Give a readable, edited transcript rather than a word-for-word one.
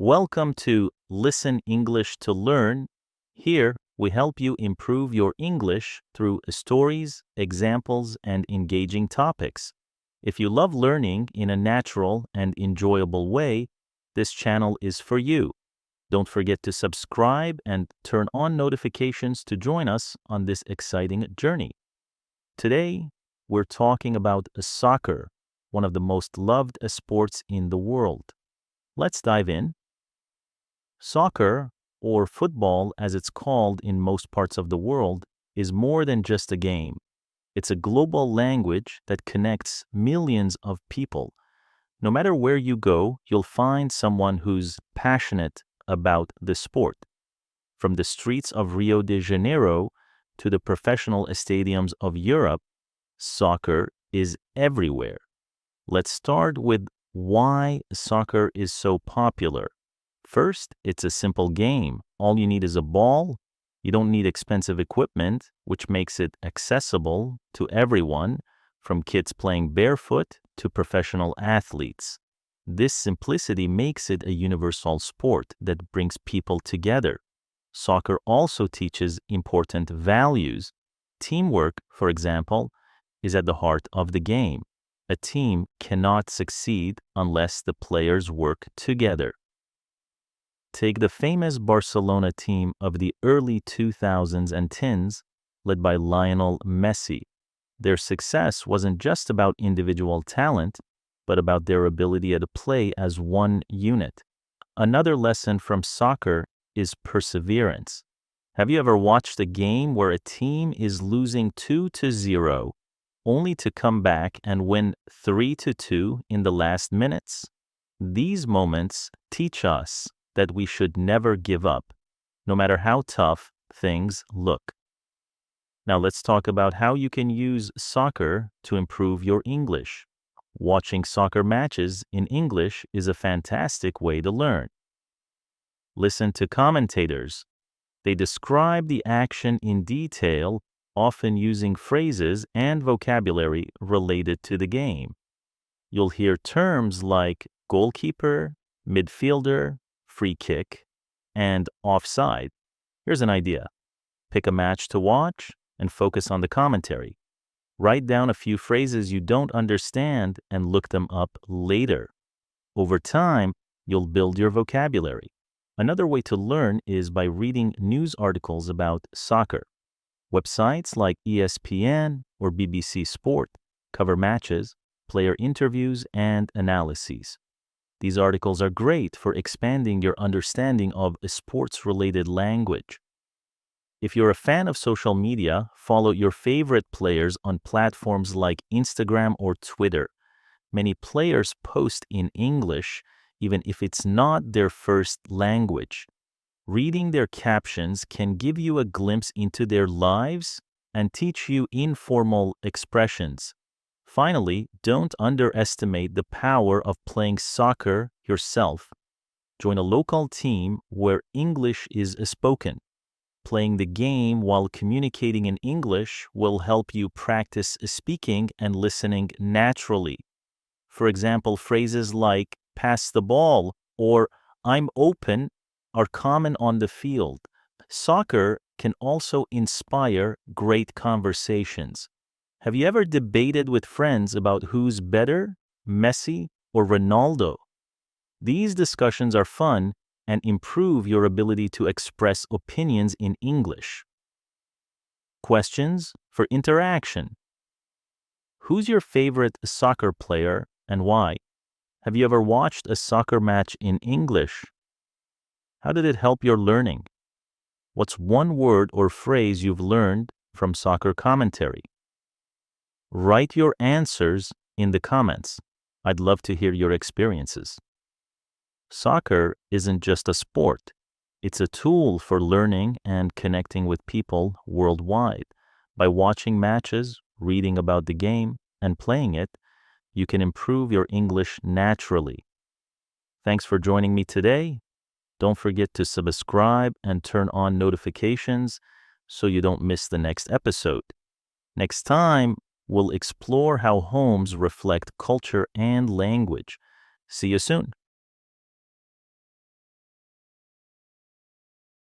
Welcome to Listen English to Learn. Here, we help you improve your English through stories, examples, and engaging topics. If you love learning in a natural and enjoyable way, this channel is for you. Don't forget to subscribe and turn on notifications to join us on this exciting journey. Today, we're talking about soccer, one of the most loved sports in the world. Let's dive in. Soccer, or football as it's called in most parts of the world, is more than just a game. It's a global language that connects millions of people. No matter where you go, you'll find someone who's passionate about the sport. From the streets of Rio de Janeiro to the professional stadiums of Europe, soccer is everywhere. Let's start with why soccer is so popular. First, it's a simple game. All you need is a ball. You don't need expensive equipment, which makes it accessible to everyone, from kids playing barefoot to professional athletes. This simplicity makes it a universal sport that brings people together. Soccer also teaches important values. Teamwork, for example, is at the heart of the game. A team cannot succeed unless the players work together. Take the famous Barcelona team of the early 2000s and 10s, led by Lionel Messi. Their success wasn't just about individual talent, but about their ability to play as one unit. Another lesson from soccer is perseverance. Have you ever watched a game where a team is losing 2-0, only to come back and win 3-2 in the last minutes? These moments teach us that we should never give up, no matter how tough things look. Now let's talk about how you can use soccer to improve your English. Watching soccer matches in English is a fantastic way to learn. Listen to commentators. They describe the action in detail, often using phrases and vocabulary related to the game. You'll hear terms like goalkeeper, midfielder, free kick, and offside. Here's an idea. Pick a match to watch and focus on the commentary. Write down a few phrases you don't understand and look them up later. Over time, you'll build your vocabulary. Another way to learn is by reading news articles about soccer. Websites like ESPN or BBC Sport cover matches, player interviews, and analyses. These articles are great for expanding your understanding of a sports-related language. If you're a fan of social media, follow your favorite players on platforms like Instagram or Twitter. Many players post in English, even if it's not their first language. Reading their captions can give you a glimpse into their lives and teach you informal expressions. Finally, don't underestimate the power of playing soccer yourself. Join a local team where English is spoken. Playing the game while communicating in English will help you practice speaking and listening naturally. For example, phrases like pass the ball or I'm open are common on the field. Soccer can also inspire great conversations. Have you ever debated with friends about who's better, Messi or Ronaldo? These discussions are fun and improve your ability to express opinions in English. Questions for interaction. Who's your favorite soccer player and why? Have you ever watched a soccer match in English? How did it help your learning? What's one word or phrase you've learned from soccer commentary? Write your answers in the comments. I'd love to hear your experiences. Soccer isn't just a sport. It's a tool for learning and connecting with people worldwide. By watching matches, reading about the game, and playing it, you can improve your English naturally. Thanks for joining me today. Don't forget to subscribe and turn on notifications so you don't miss the next episode. Next time, we'll explore how homes reflect culture and language. See you soon.